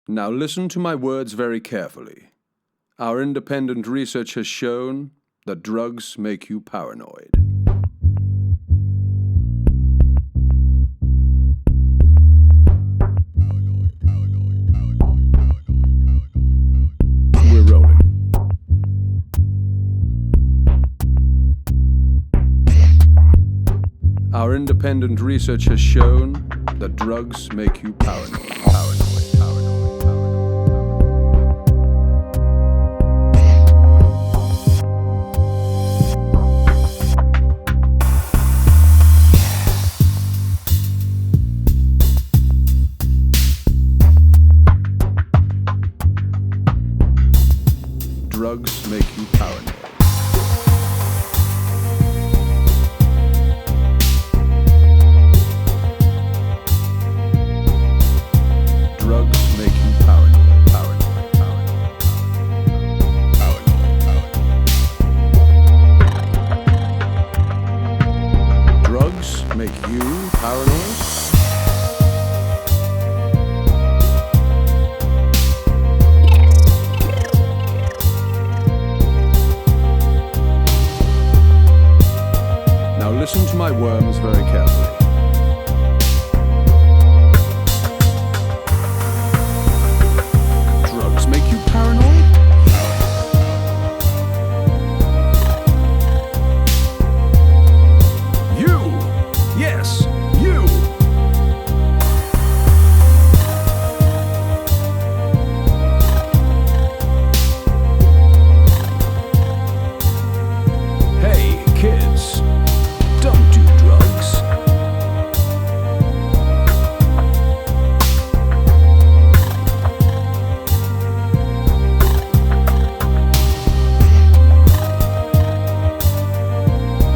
Now listen to my words very carefully. Our independent research has shown that drugs make you paranoid. We're rolling. Our independent research has shown that drugs make you paranoid. Drugs make you paranoid. Drugs make you paranoid. Drugs make you paranoid? Now listen to my worms very carefully. Drugs make you paranoid? You! Yes, you! Hey, kids! Don't do drugs.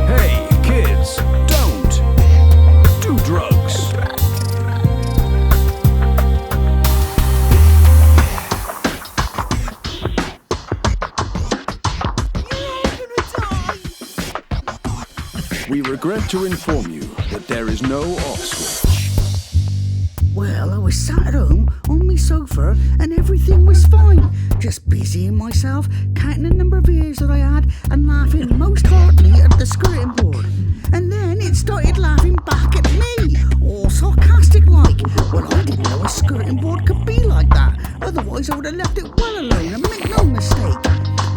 Hey, kids, don't do drugs. We regret to inform you that there is no off switch. Well, I was sat at home on my sofa and everything was fine. Just busying myself, counting the number of years that I had and laughing most heartily at the skirting board. And then it started laughing back at me, all sarcastic like. Well, I didn't know a skirting board could be like that. Otherwise, I would have left it well alone and make no mistake.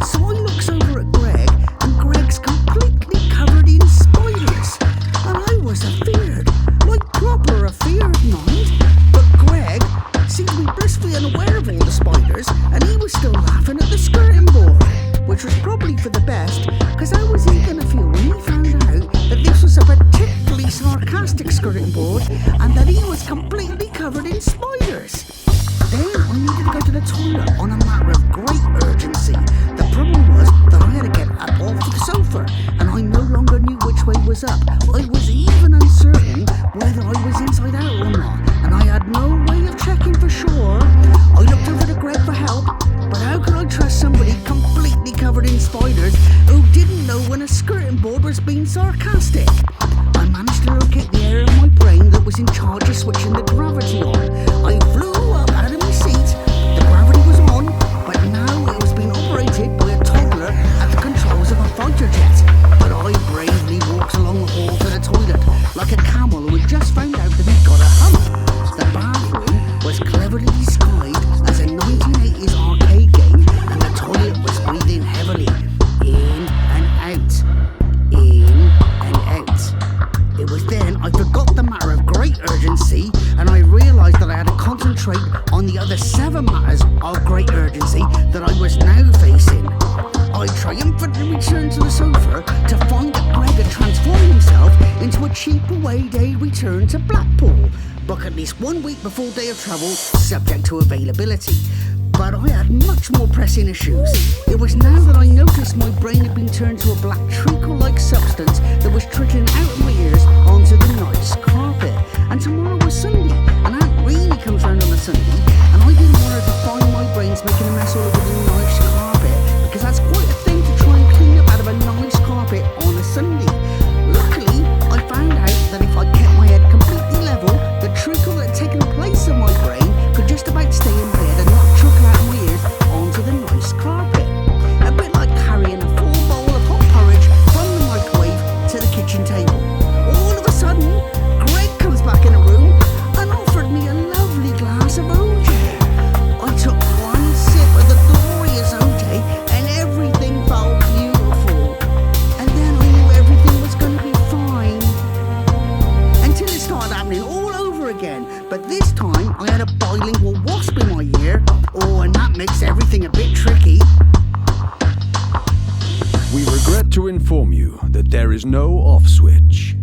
So I looks over at Greg, and Greg's completely covered in spiders. And I was afeared, like proper afeared, mind. But Greg seemed to be blissfully unaware of all the spiders, and he was still laughing at the skirting board, which was probably for the best, because how was he going to feel when he found out that this was a particularly sarcastic skirting board and that he was completely covered in spiders? Then I needed to go to the toilet on a matter of great urgency. The problem was that I had to get up off the sofa, and I no longer knew which way was up. I was even uncertain whether I was inside out or not, and I had no way of checking for sure. I looked over to Greg for help, but how could I trust somebody completely covered in spiders who didn't know when a skirting board was being sarcastic? I managed to locate the area of my brain that was in charge of switching the gravity on. I flew up out of my seat. The gravity was on, but now it was being operated by a toddler at the controls of a fighter jet. But I bravely walked along the hall to the toilet like a camel who had just found out that he'd got a hump. The bathroom was cleverly disguised as a 1980s arcade game, and the toilet was breathing heavily. In and out. In and out. It was then I forgot the matter of great urgency, and I realised that I had to concentrate on the other 7 matters of great urgency that I was now facing. I triumphantly returned to the sofa to find that Greg had transformed himself into a cheap away-day return to Blackpool. Book at least 1 week before day of travel, subject to availability. But I had much more pressing issues. It was now that I noticed my brain had been turned to a black treacle-like substance that was trickling out of my ears onto the nice carpet. And tomorrow was Sunday, and Aunt really comes round on a Sunday, and I didn't want her to find my brains making a mess all over the nice carpet, because that's quite a thing to try and clean up out of a nice carpet on a Sunday. Luckily, I found out that if I kept my head completely level, the treacle that had taken place in my brain could just about stay in bed and this time I had a bilingual wasp in my ear. Oh, and that makes everything a bit tricky. We regret to inform you that there is no off switch.